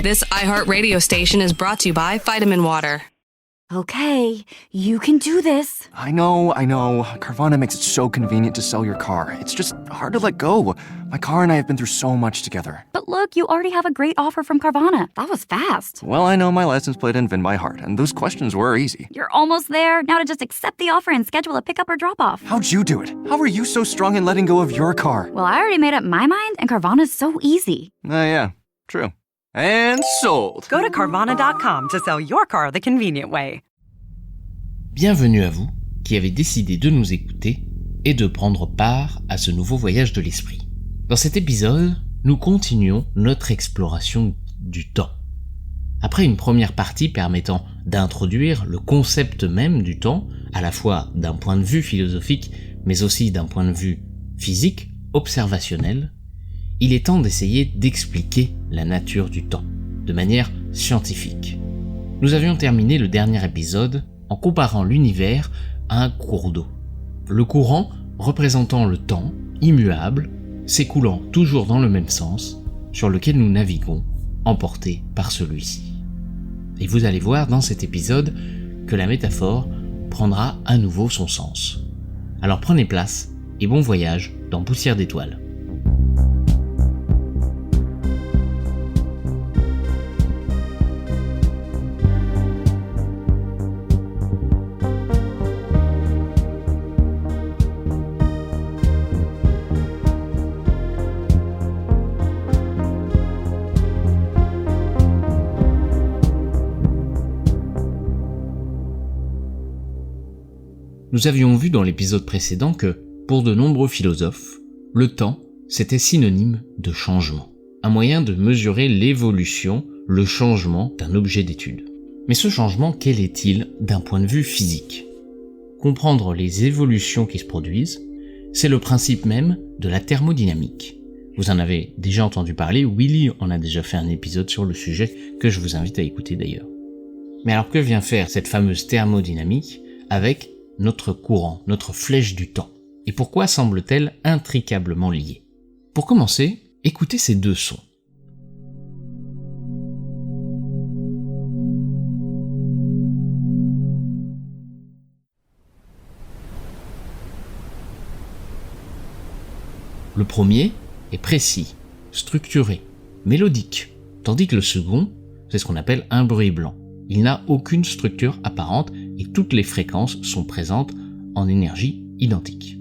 This iHeartRadio station is brought to you by Vitamin Water. Okay, you can do this. I know. Carvana makes it so convenient to sell your car. It's just hard to let go. My car and I have been through so much together. But look, you already have a great offer from Carvana. That was fast. Well, I know my license plate and VIN by heart, and those questions were easy. You're almost there. Now to just accept the offer and schedule a pickup or drop-off. How'd you do it? How are you so strong in letting go of your car? Well, I already made up my mind, and Carvana's so easy. Yeah, true. And sold. Go to Carvana.com to sell your car the convenient way. Bienvenue à vous qui avez décidé de nous écouter et de prendre part à ce nouveau voyage de l'esprit. Dans cet épisode, nous continuons notre exploration du temps. Après une première partie permettant d'introduire le concept même du temps, à la fois d'un point de vue philosophique, mais aussi d'un point de vue physique, observationnel, il est temps d'essayer d'expliquer la nature du temps, de manière scientifique. Nous avions terminé le dernier épisode en comparant l'univers à un cours d'eau. Le courant représentant le temps, immuable, s'écoulant toujours dans le même sens, sur lequel nous naviguons, emportés par celui-ci. Et vous allez voir dans cet épisode que la métaphore prendra à nouveau son sens. Alors prenez place et bon voyage dans Poussière d'étoiles. Nous avions vu dans l'épisode précédent que, pour de nombreux philosophes, le temps, c'était synonyme de changement, un moyen de mesurer l'évolution, le changement d'un objet d'étude. Mais ce changement, quel est-il d'un point de vue physique ? Comprendre les évolutions qui se produisent, c'est le principe même de la thermodynamique. Vous en avez déjà entendu parler, Willy en a déjà fait un épisode sur le sujet que je vous invite à écouter d'ailleurs. Mais alors que vient faire cette fameuse thermodynamique avec notre courant, notre flèche du temps? Et pourquoi semble-t-elle intricablement liée? Pour commencer, écoutez ces deux sons. Le premier est précis, structuré, mélodique, tandis que le second, c'est ce qu'on appelle un bruit blanc. Il n'a aucune structure apparente et toutes les fréquences sont présentes en énergie identique.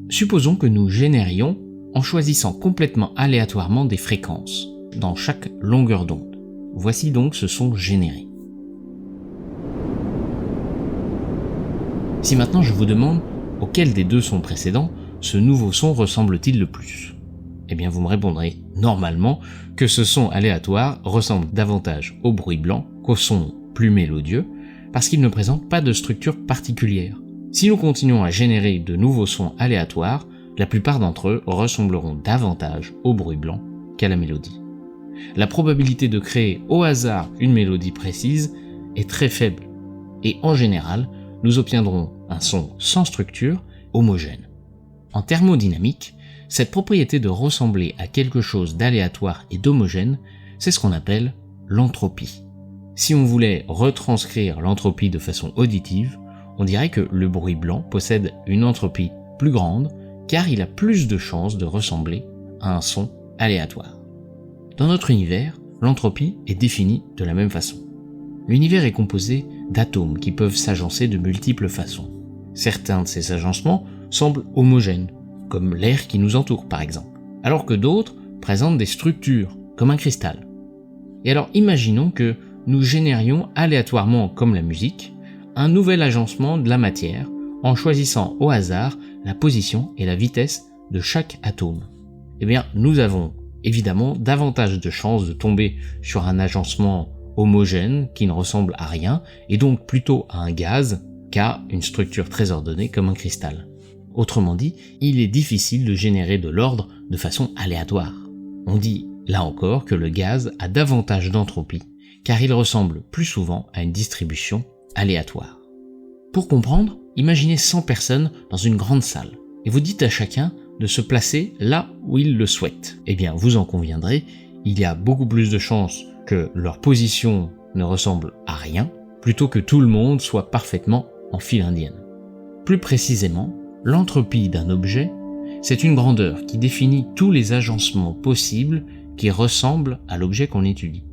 Supposons que nous générions en choisissant complètement aléatoirement des fréquences dans chaque longueur d'onde. Voici donc ce son généré. Si maintenant je vous demande auquel des deux sons précédents ce nouveau son ressemble-t-il le plus ? Eh bien vous me répondrez normalement que ce son aléatoire ressemble davantage au bruit blanc qu'au son plus mélodieux, parce qu'il ne présente pas de structure particulière. Si nous continuons à générer de nouveaux sons aléatoires, la plupart d'entre eux ressembleront davantage au bruit blanc qu'à la mélodie. La probabilité de créer au hasard une mélodie précise est très faible, et en général, nous obtiendrons un son sans structure, homogène. En thermodynamique, cette propriété de ressembler à quelque chose d'aléatoire et d'homogène, c'est ce qu'on appelle l'entropie. Si on voulait retranscrire l'entropie de façon auditive, on dirait que le bruit blanc possède une entropie plus grande car il a plus de chances de ressembler à un son aléatoire. Dans notre univers, l'entropie est définie de la même façon. L'univers est composé d'atomes qui peuvent s'agencer de multiples façons. Certains de ces agencements semblent homogènes, comme l'air qui nous entoure par exemple, alors que d'autres présentent des structures, comme un cristal. Et alors imaginons que nous générions aléatoirement, comme la musique, un nouvel agencement de la matière en choisissant au hasard la position et la vitesse de chaque atome. Eh bien, nous avons évidemment davantage de chances de tomber sur un agencement homogène qui ne ressemble à rien, et donc plutôt à un gaz qu'à une structure très ordonnée comme un cristal. Autrement dit, il est difficile de générer de l'ordre de façon aléatoire. On dit, là encore, que le gaz a davantage d'entropie, car il ressemble plus souvent à une distribution aléatoire. Pour comprendre, imaginez 100 personnes dans une grande salle, et vous dites à chacun de se placer là où il le souhaite. Eh bien, vous en conviendrez, il y a beaucoup plus de chances que leur position ne ressemble à rien, plutôt que tout le monde soit parfaitement en file indienne. Plus précisément, l'entropie d'un objet, c'est une grandeur qui définit tous les agencements possibles qui ressemblent à l'objet qu'on étudie.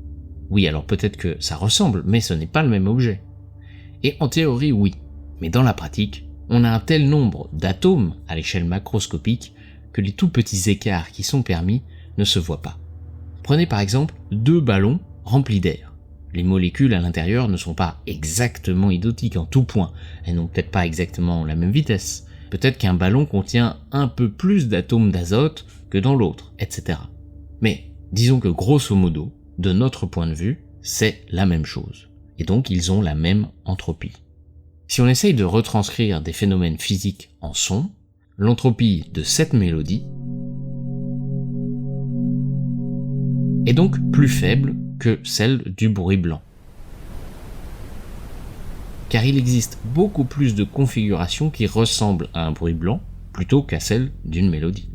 Oui, alors peut-être que ça ressemble, mais ce n'est pas le même objet. Et en théorie, oui, mais dans la pratique, on a un tel nombre d'atomes à l'échelle macroscopique que les tout petits écarts qui sont permis ne se voient pas. Prenez par exemple 2 ballons remplis d'air. Les molécules à l'intérieur ne sont pas exactement identiques en tout point, elles n'ont peut-être pas exactement la même vitesse. Peut-être qu'un ballon contient un peu plus d'atomes d'azote que dans l'autre, etc. Mais disons que grosso modo, de notre point de vue, c'est la même chose. Et donc ils ont la même entropie. Si on essaye de retranscrire des phénomènes physiques en son, l'entropie de cette mélodie est donc plus faible que celle du bruit blanc. Car il existe beaucoup plus de configurations qui ressemblent à un bruit blanc plutôt qu'à celle d'une mélodie.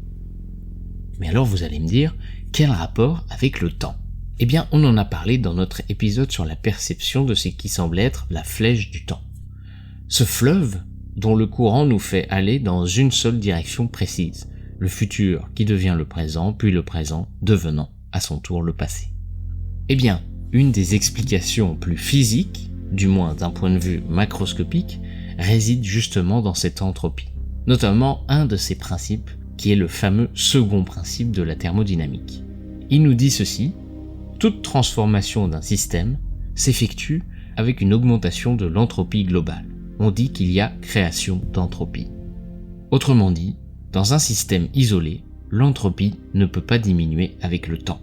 Mais alors vous allez me dire, quel rapport avec le temps ? Eh bien, on en a parlé dans notre épisode sur la perception de ce qui semble être la flèche du temps. Ce fleuve dont le courant nous fait aller dans une seule direction précise, le futur qui devient le présent, puis le présent devenant à son tour le passé. Eh bien, une des explications plus physiques, du moins d'un point de vue macroscopique, réside justement dans cette entropie, notamment un de ces principes qui est le fameux second principe de la thermodynamique. Il nous dit ceci: toute transformation d'un système s'effectue avec une augmentation de l'entropie globale. On dit qu'il y a création d'entropie. Autrement dit, dans un système isolé, l'entropie ne peut pas diminuer avec le temps.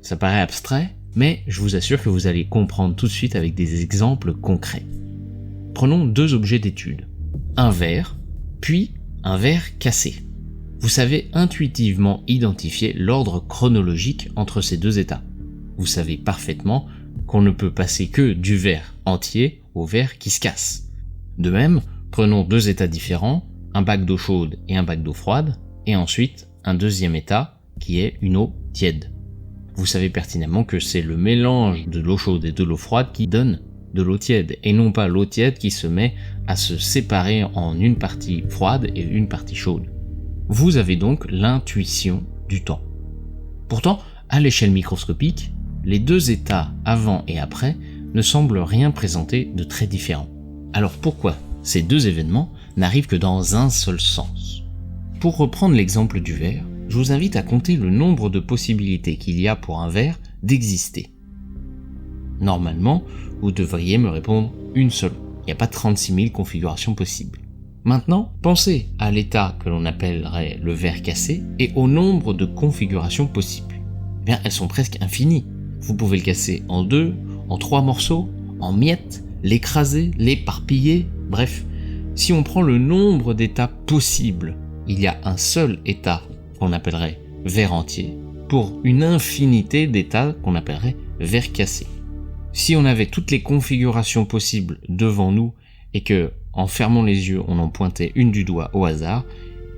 Ça paraît abstrait, mais je vous assure que vous allez comprendre tout de suite avec des exemples concrets. Prenons 2 objets d'étude. Un verre, puis un verre cassé. Vous savez intuitivement identifier l'ordre chronologique entre ces 2 états. Vous savez parfaitement qu'on ne peut passer que du verre entier au verre qui se casse. De même, prenons 2 états différents, un bac d'eau chaude et un bac d'eau froide, et ensuite un deuxième état qui est une eau tiède. Vous savez pertinemment que c'est le mélange de l'eau chaude et de l'eau froide qui donne de l'eau tiède, et non pas l'eau tiède qui se met à se séparer en une partie froide et une partie chaude. Vous avez donc l'intuition du temps. Pourtant, à l'échelle microscopique, les 2 états avant et après ne semblent rien présenter de très différent. Alors pourquoi ces 2 événements n'arrivent que dans un seul sens ? Pour reprendre l'exemple du verre, je vous invite à compter le nombre de possibilités qu'il y a pour un verre d'exister. Normalement, vous devriez me répondre une seule. Il n'y a pas 36 000 configurations possibles. Maintenant, pensez à l'état que l'on appellerait le verre cassé et au nombre de configurations possibles. Eh bien, elles sont presque infinies. Vous pouvez le casser en 2, en 3 morceaux, en miettes, l'écraser, l'éparpiller, bref. Si on prend le nombre d'états possibles, il y a un seul état qu'on appellerait verre entier pour une infinité d'états qu'on appellerait verre cassé. Si on avait toutes les configurations possibles devant nous et que, en fermant les yeux, on en pointait une du doigt au hasard,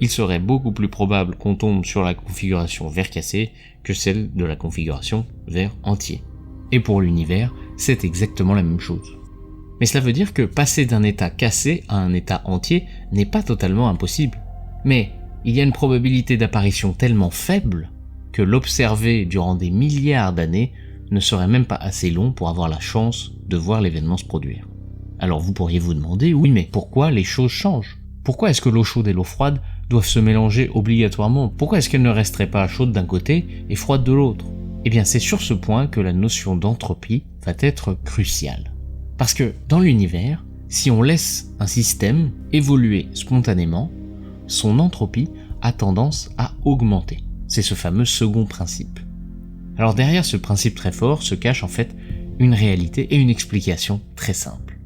il serait beaucoup plus probable qu'on tombe sur la configuration verre cassé que celle de la configuration verre entier. Et pour l'univers, c'est exactement la même chose. Mais cela veut dire que passer d'un état cassé à un état entier n'est pas totalement impossible. Mais il y a une probabilité d'apparition tellement faible que l'observer durant des milliards d'années ne serait même pas assez long pour avoir la chance de voir l'événement se produire. Alors vous pourriez vous demander, oui, mais pourquoi les choses changent ? Pourquoi est-ce que l'eau chaude et l'eau froide doivent se mélanger obligatoirement ? Pourquoi est-ce qu'elles ne resteraient pas chaudes d'un côté et froides de l'autre ? Eh bien c'est sur ce point que la notion d'entropie va être cruciale. Parce que dans l'univers, si on laisse un système évoluer spontanément, son entropie a tendance à augmenter. C'est ce fameux second principe. Alors derrière ce principe très fort se cache en fait une réalité et une explication très simple.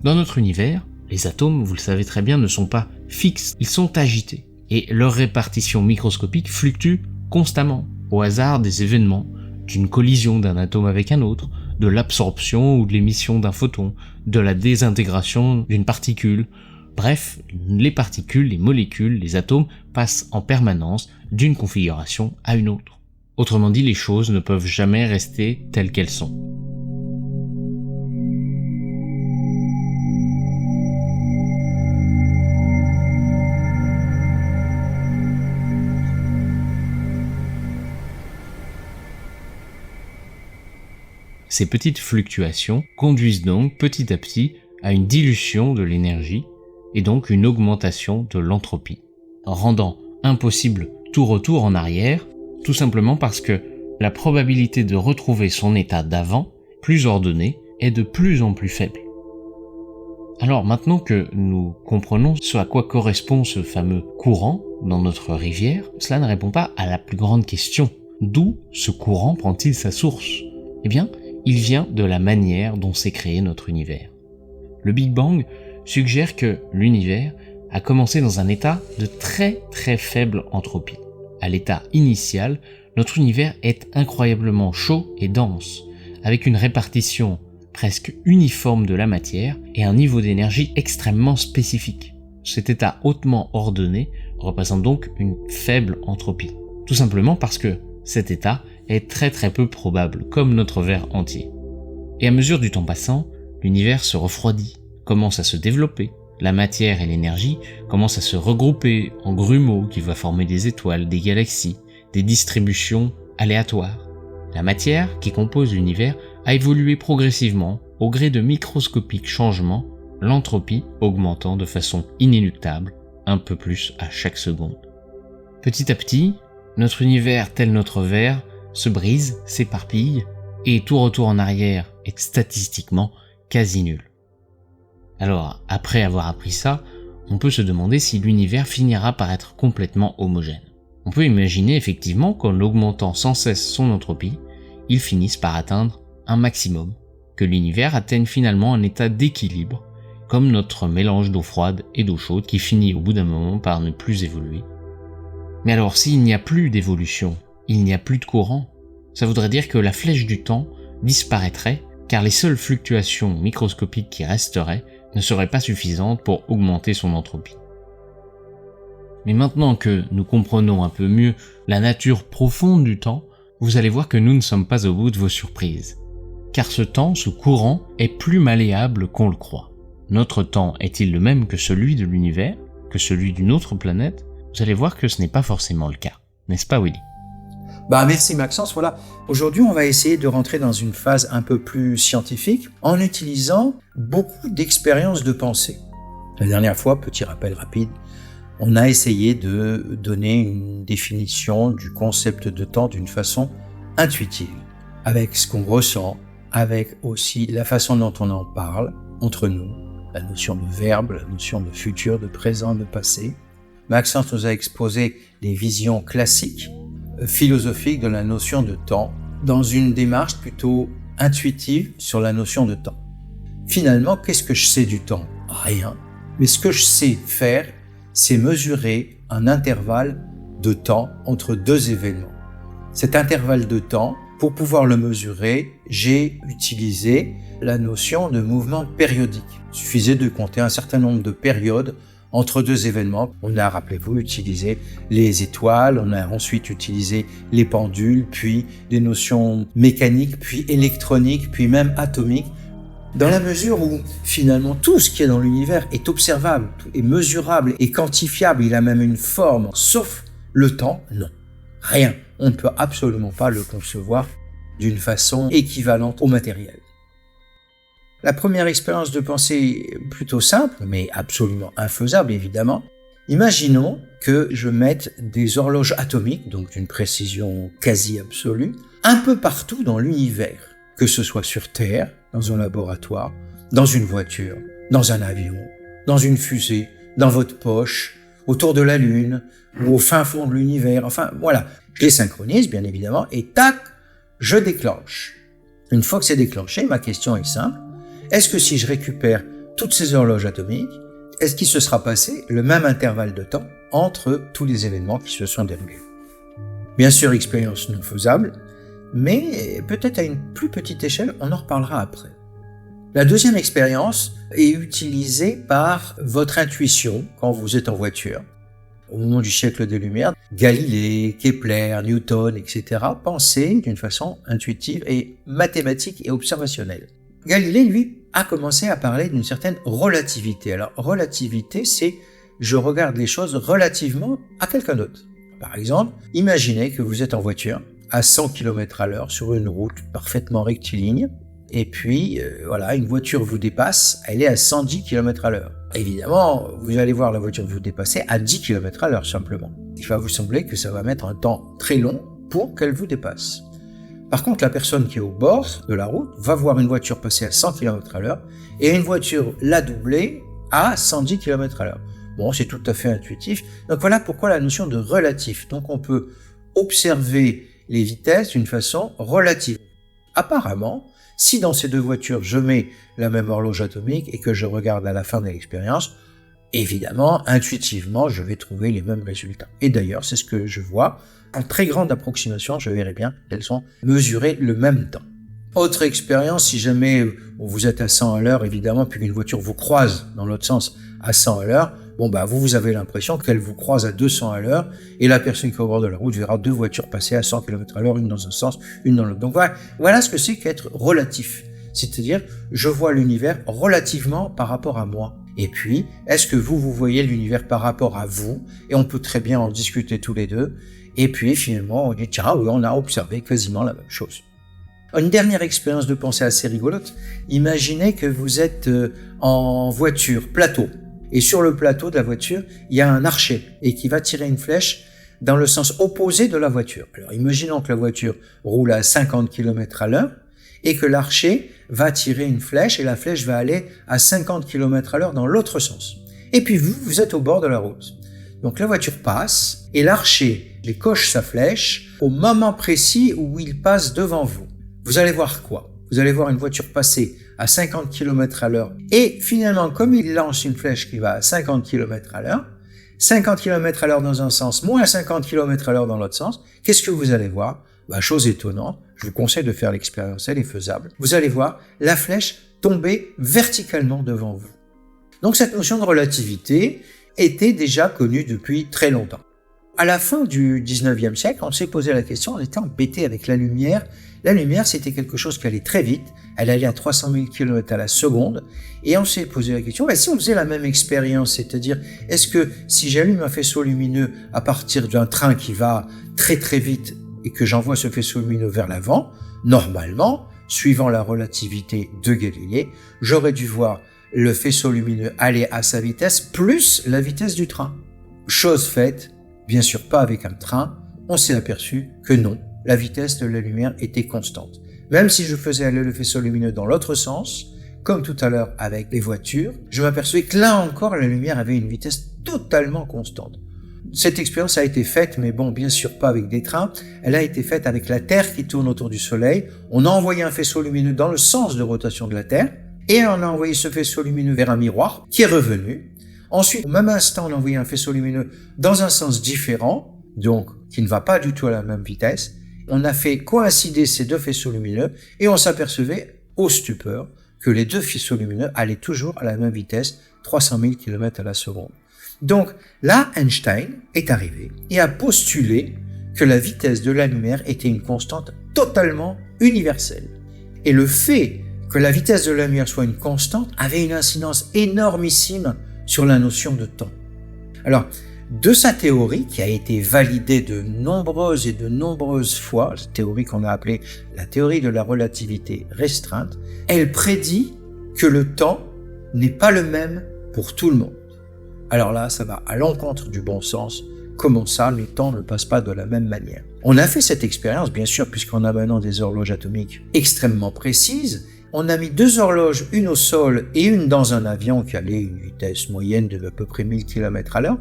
Dans notre univers, les atomes, vous le savez très bien, ne sont pas fixes, ils sont agités. Et leur répartition microscopique fluctue constamment, au hasard des événements, d'une collision d'un atome avec un autre, de l'absorption ou de l'émission d'un photon, de la désintégration d'une particule. Bref, les particules, les molécules, les atomes passent en permanence d'une configuration à une autre. Autrement dit, les choses ne peuvent jamais rester telles qu'elles sont. Ces petites fluctuations conduisent donc petit à petit à une dilution de l'énergie et donc une augmentation de l'entropie, rendant impossible tout retour en arrière, tout simplement parce que la probabilité de retrouver son état d'avant, plus ordonné, est de plus en plus faible. Alors maintenant que nous comprenons ce à quoi correspond ce fameux courant dans notre rivière, cela ne répond pas à la plus grande question. D'où ce courant prend-il sa source ? Eh bien, il vient de la manière dont s'est créé notre univers. Le Big Bang suggère que l'univers a commencé dans un état de très très faible entropie. À l'état initial, notre univers est incroyablement chaud et dense, avec une répartition presque uniforme de la matière et un niveau d'énergie extrêmement spécifique. Cet état hautement ordonné représente donc une faible entropie. Tout simplement parce que cet état est très très peu probable, comme notre verre entier. Et à mesure du temps passant, l'univers se refroidit, commence à se développer. La matière et l'énergie commencent à se regrouper en grumeaux qui vont former des étoiles, des galaxies, des distributions aléatoires. La matière qui compose l'univers a évolué progressivement au gré de microscopiques changements, l'entropie augmentant de façon inéluctable, un peu plus à chaque seconde. Petit à petit, notre univers tel notre verre se brise, s'éparpille, et tout retour en arrière est statistiquement quasi nul. Alors, après avoir appris ça, on peut se demander si l'univers finira par être complètement homogène. On peut imaginer effectivement qu'en augmentant sans cesse son entropie, il finisse par atteindre un maximum, que l'univers atteigne finalement un état d'équilibre, comme notre mélange d'eau froide et d'eau chaude qui finit au bout d'un moment par ne plus évoluer. Mais alors, s'il n'y a plus d'évolution, il n'y a plus de courant, ça voudrait dire que la flèche du temps disparaîtrait, car les seules fluctuations microscopiques qui resteraient ne seraient pas suffisantes pour augmenter son entropie. Mais maintenant que nous comprenons un peu mieux la nature profonde du temps, vous allez voir que nous ne sommes pas au bout de vos surprises. Car ce temps, ce courant, est plus malléable qu'on le croit. Notre temps est-il le même que celui de l'univers, que celui d'une autre planète ? Vous allez voir que ce n'est pas forcément le cas. N'est-ce pas, Willy ? Merci Maxence, voilà. Aujourd'hui, on va essayer de rentrer dans une phase un peu plus scientifique en utilisant beaucoup d'expériences de pensée. La dernière fois, petit rappel rapide, on a essayé de donner une définition du concept de temps d'une façon intuitive, avec ce qu'on ressent, avec aussi la façon dont on en parle entre nous, la notion de verbe, la notion de futur, de présent, de passé. Maxence nous a exposé les visions classiques, philosophiques de la notion de temps, dans une démarche plutôt intuitive sur la notion de temps. Finalement, qu'est-ce que je sais du temps ? Rien. Mais ce que je sais faire, c'est mesurer un intervalle de temps entre deux événements. Cet intervalle de temps, pour pouvoir le mesurer, j'ai utilisé la notion de mouvement périodique. Il suffisait de compter un certain nombre de périodes entre deux événements. On a, rappelez-vous, utilisé les étoiles, on a ensuite utilisé les pendules, puis des notions mécaniques, puis électroniques, puis même atomiques. Dans la mesure où, finalement, tout ce qui est dans l'univers est observable, est mesurable, est quantifiable, il a même une forme, sauf le temps, non. Rien. On ne peut absolument pas le concevoir d'une façon équivalente au matériel. La première expérience de pensée plutôt simple, mais absolument infaisable évidemment. Imaginons que je mette des horloges atomiques, donc d'une précision quasi absolue, un peu partout dans l'univers, que ce soit sur Terre, dans un laboratoire, dans une voiture, dans un avion, dans une fusée, dans votre poche, autour de la Lune, ou au fin fond de l'univers, enfin voilà. Je les synchronise bien évidemment, et tac, je déclenche. Une fois que c'est déclenché, ma question est simple. Est-ce que si je récupère toutes ces horloges atomiques, est-ce qu'il se sera passé le même intervalle de temps entre tous les événements qui se sont déroulés ? Bien sûr, expérience non faisable, mais peut-être à une plus petite échelle, on en reparlera après. La deuxième expérience est utilisée par votre intuition quand vous êtes en voiture. au moment du siècle des Lumières, Galilée, Kepler, Newton, etc. pensaient d'une façon intuitive et mathématique et observationnelle. Galilée, lui, a commencé à parler d'une certaine relativité. Alors, relativité, c'est je regarde les choses relativement à quelqu'un d'autre. Par exemple, imaginez que vous êtes en voiture à 100 km/h sur une route parfaitement rectiligne, et puis voilà, une voiture vous dépasse, elle est à 110 km/h. Évidemment, vous allez voir la voiture vous dépasser à 10 km/h simplement. Il va vous sembler que ça va mettre un temps très long pour qu'elle vous dépasse. Par contre, la personne qui est au bord de la route va voir une voiture passer à 100 km/h et une voiture la doubler à 110 km/h. Bon, c'est tout à fait intuitif. Donc voilà pourquoi la notion de relatif. Donc on peut observer les vitesses d'une façon relative. Apparemment, si dans ces deux voitures je mets la même horloge atomique et que je regarde à la fin de l'expérience, évidemment, intuitivement, je vais trouver les mêmes résultats. Et d'ailleurs, c'est ce que je vois. En très grande approximation, je verrai bien qu'elles sont mesurées le même temps. Autre expérience, si jamais vous êtes à 100 à l'heure, évidemment, puis qu'une voiture vous croise dans l'autre sens à 100 à l'heure, bon bah vous avez l'impression qu'elle vous croise à 200 à l'heure et la personne qui est au bord de la route verra deux voitures passer à 100 km/h, une dans un sens, une dans l'autre. Donc voilà ce que c'est qu'être relatif. C'est-à-dire, je vois l'univers relativement par rapport à moi. Et puis, est-ce que vous voyez l'univers par rapport à vous? Et on peut très bien en discuter tous les deux. Et puis, finalement, on dit, tiens, oui, on a observé quasiment la même chose. Une dernière expérience de pensée assez rigolote. Imaginez que vous êtes en voiture, plateau. Et sur le plateau de la voiture, il y a un archer et qui va tirer une flèche dans le sens opposé de la voiture. Alors, imaginons que la voiture roule à 50 km/h et que l'archer va tirer une flèche et la flèche va aller à 50 km/h dans l'autre sens. Et puis vous êtes au bord de la route. Donc la voiture passe et l'archer décoche sa flèche au moment précis où il passe devant vous. Vous allez voir quoi? Vous allez voir une voiture passer à 50 km/h et finalement, comme il lance une flèche qui va à 50 km/h, 50 km/h dans un sens, moins 50 km/h dans l'autre sens, qu'est-ce que vous allez voir? Chose étonnante, je vous conseille de faire l'expérience, elle est faisable. Vous allez voir la flèche tomber verticalement devant vous. Donc cette notion de relativité était déjà connue depuis très longtemps. À la fin du 19e siècle, on s'est posé la question, on était embêté avec la lumière. La lumière, c'était quelque chose qui allait très vite, elle allait à 300 000 km à la seconde, et on s'est posé la question, si on faisait la même expérience, c'est-à-dire, est-ce que si j'allume un faisceau lumineux à partir d'un train qui va très très vite, et que j'envoie ce faisceau lumineux vers l'avant, normalement, suivant la relativité de Galilée, j'aurais dû voir le faisceau lumineux aller à sa vitesse plus la vitesse du train. Chose faite, bien sûr pas avec un train, on s'est aperçu que non, la vitesse de la lumière était constante. Même si je faisais aller le faisceau lumineux dans l'autre sens, comme tout à l'heure avec les voitures, je m'apercevais que là encore la lumière avait une vitesse totalement constante. Cette expérience a été faite, mais bon, bien sûr pas avec des trains, elle a été faite avec la Terre qui tourne autour du Soleil. On a envoyé un faisceau lumineux dans le sens de rotation de la Terre, et on a envoyé ce faisceau lumineux vers un miroir qui est revenu. Ensuite, au même instant, on a envoyé un faisceau lumineux dans un sens différent, donc qui ne va pas du tout à la même vitesse. On a fait coïncider ces deux faisceaux lumineux, et on s'apercevait, au stupeur, que les deux faisceaux lumineux allaient toujours à la même vitesse, 300 000 km à la seconde. Donc là, Einstein est arrivé et a postulé que la vitesse de la lumière était une constante totalement universelle. Et le fait que la vitesse de la lumière soit une constante avait une incidence énormissime sur la notion de temps. Alors, de sa théorie, qui a été validée de nombreuses fois, cette théorie qu'on a appelée la théorie de la relativité restreinte, elle prédit que le temps n'est pas le même pour tout le monde. Alors là, ça va à l'encontre du bon sens. Comment ça, le temps ne passe pas de la même manière? On a fait cette expérience, bien sûr, puisqu'on a maintenant des horloges atomiques extrêmement précises. On a mis deux horloges, une au sol et une dans un avion qui allait à une vitesse moyenne de à peu près 1000 km à l'heure.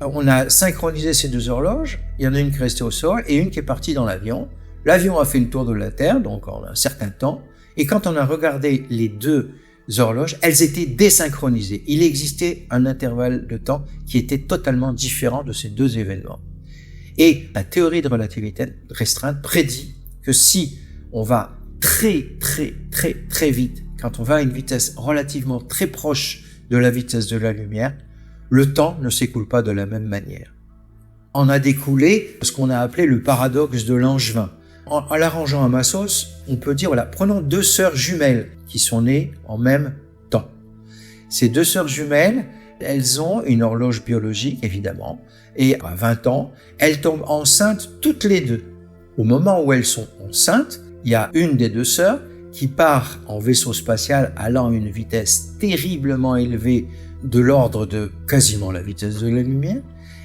On a synchronisé ces deux horloges. Il y en a une qui est restée au sol et une qui est partie dans l'avion. L'avion a fait le tour de la Terre, donc en un certain temps. Et quand on a regardé les deux horloges, elles étaient désynchronisées. Il existait un intervalle de temps qui était totalement différent de ces deux événements. Et la théorie de relativité restreinte prédit que si on va très vite, quand on va à une vitesse relativement très proche de la vitesse de la lumière, le temps ne s'écoule pas de la même manière. En a découlé ce qu'on a appelé le paradoxe de Langevin. En l'arrangeant à ma sauce, on peut dire, voilà, prenons 2 sœurs jumelles qui sont nées en même temps. Ces 2 sœurs jumelles, elles ont une horloge biologique, évidemment, et à 20 ans, elles tombent enceintes toutes les 2. Au moment où elles sont enceintes, il y a une des 2 sœurs qui part en vaisseau spatial allant à une vitesse terriblement élevée de l'ordre de quasiment la vitesse de la lumière,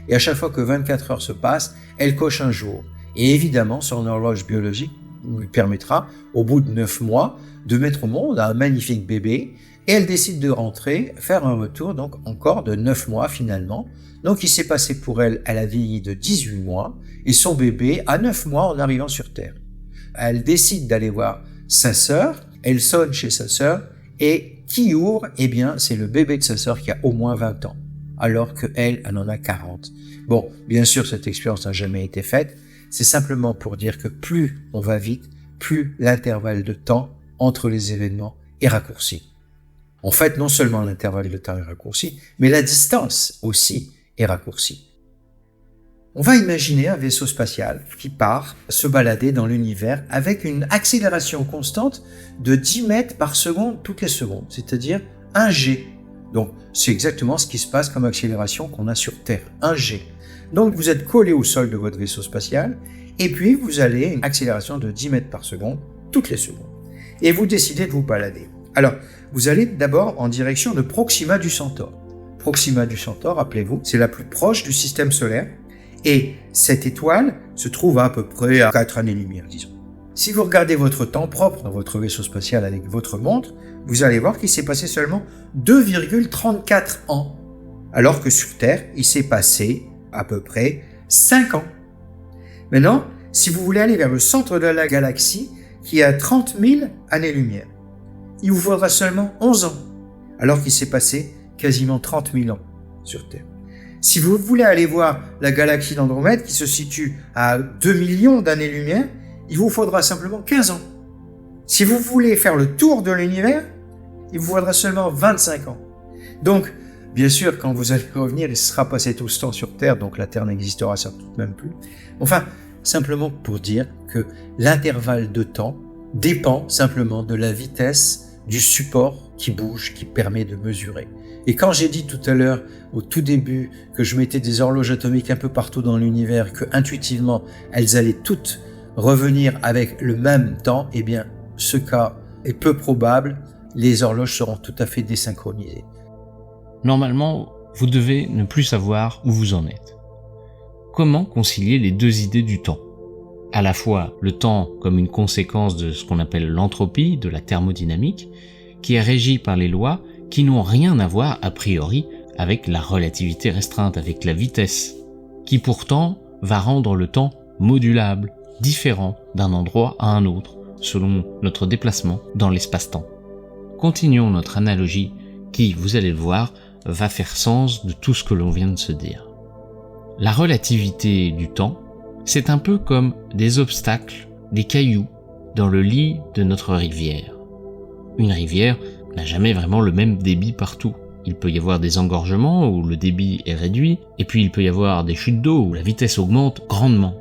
et à chaque fois que 24 heures se passent, elle coche un jour. Et évidemment, son horloge biologique lui permettra, au bout de 9 mois, de mettre au monde un magnifique bébé, et elle décide de rentrer, faire un retour, donc encore de 9 mois finalement. Donc il s'est passé pour elle, elle a vieilli de 18 mois, et son bébé à 9 mois en arrivant sur Terre. Elle décide d'aller voir sa sœur, elle sonne chez sa sœur, et qui ouvre? Eh bien, c'est le bébé de sa sœur qui a au moins 20 ans, alors qu'elle en a 40. Bon, bien sûr, cette expérience n'a jamais été faite, c'est simplement pour dire que plus on va vite, plus l'intervalle de temps entre les événements est raccourci. En fait, non seulement l'intervalle de temps est raccourci, mais la distance aussi est raccourcie. On va imaginer un vaisseau spatial qui part se balader dans l'univers avec une accélération constante de 10 mètres par seconde toutes les secondes, c'est-à-dire 1 G. Donc, c'est exactement ce qui se passe comme accélération qu'on a sur Terre, 1 G. Donc, vous êtes collé au sol de votre vaisseau spatial, et puis vous allez à une accélération de 10 mètres par seconde toutes les secondes. Et vous décidez de vous balader. Alors, vous allez d'abord en direction de Proxima du Centaure. Proxima du Centaure, rappelez-vous, c'est la plus proche du système solaire, et cette étoile se trouve à peu près à 4 années-lumière, disons. Si vous regardez votre temps propre dans votre vaisseau spatial avec votre montre, vous allez voir qu'il s'est passé seulement 2,34 ans, alors que sur Terre, il s'est passé à peu près 5 ans. Maintenant, si vous voulez aller vers le centre de la galaxie, qui est à 30 000 années-lumière, il vous faudra seulement 11 ans, alors qu'il s'est passé quasiment 30 000 ans sur Terre. Si vous voulez aller voir la galaxie d'Andromède, qui se situe à 2 millions d'années-lumière, il vous faudra simplement 15 ans. Si vous voulez faire le tour de l'univers, il vous faudra seulement 25 ans. Donc, bien sûr, quand vous allez revenir, il sera passé tout ce temps sur Terre, donc la Terre n'existera certainement même plus. Enfin, simplement pour dire que l'intervalle de temps dépend simplement de la vitesse du support qui bouge, qui permet de mesurer. Et quand j'ai dit tout à l'heure, au tout début, que je mettais des horloges atomiques un peu partout dans l'univers, que intuitivement, elles allaient toutes revenir avec le même temps, eh bien, ce cas est peu probable, les horloges seront tout à fait désynchronisées. Normalement, vous devez ne plus savoir où vous en êtes. Comment concilier les 2 idées du temps? À la fois le temps comme une conséquence de ce qu'on appelle l'entropie, de la thermodynamique, qui est régie par les lois qui n'ont rien à voir a priori avec la relativité restreinte, avec la vitesse, qui pourtant va rendre le temps modulable, différent d'un endroit à un autre, selon notre déplacement dans l'espace-temps. Continuons notre analogie qui, vous allez le voir, va faire sens de tout ce que l'on vient de se dire. La relativité du temps, c'est un peu comme des obstacles, des cailloux, dans le lit de notre rivière. Une rivière n'a jamais vraiment le même débit partout. Il peut y avoir des engorgements où le débit est réduit, et puis il peut y avoir des chutes d'eau où la vitesse augmente grandement.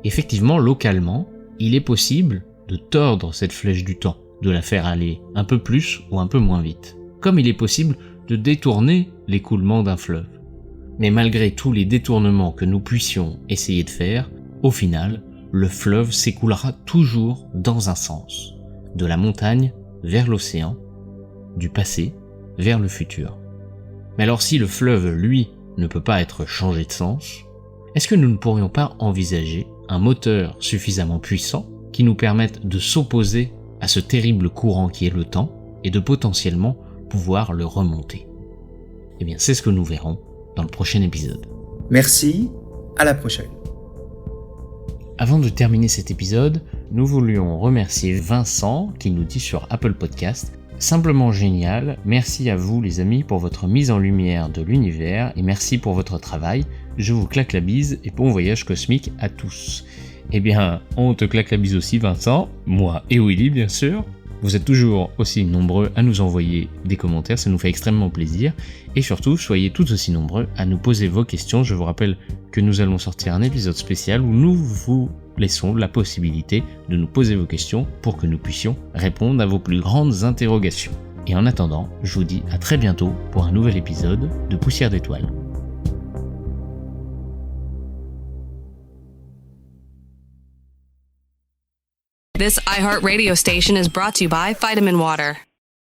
Effectivement, localement, il est possible de tordre cette flèche du temps, de la faire aller un peu plus ou un peu moins vite, comme il est possible de détourner l'écoulement d'un fleuve. Mais malgré tous les détournements que nous puissions essayer de faire, au final, le fleuve s'écoulera toujours dans un sens, de la montagne vers l'océan, du passé vers le futur. Mais alors si le fleuve, lui, ne peut pas être changé de sens, est-ce que nous ne pourrions pas envisager un moteur suffisamment puissant qui nous permette de s'opposer à ce terrible courant qui est le temps et de potentiellement pouvoir le remonter? Eh bien, c'est ce que nous verrons dans le prochain épisode. Merci, à la prochaine. Avant de terminer cet épisode, nous voulions remercier Vincent qui nous dit sur Apple Podcast: simplement génial, merci à vous les amis pour votre mise en lumière de l'univers et merci pour votre travail, je vous claque la bise et bon voyage cosmique à tous. Eh bien, on te claque la bise aussi Vincent, moi et Willy bien sûr. Vous êtes toujours aussi nombreux à nous envoyer des commentaires, ça nous fait extrêmement plaisir. Et surtout, soyez tout aussi nombreux à nous poser vos questions. Je vous rappelle que nous allons sortir un épisode spécial où nous vous laissons la possibilité de nous poser vos questions pour que nous puissions répondre à vos plus grandes interrogations. Et en attendant, je vous dis à très bientôt pour un nouvel épisode de Poussière d'étoiles. This iHeartRadio station is brought to you by Vitamin Water.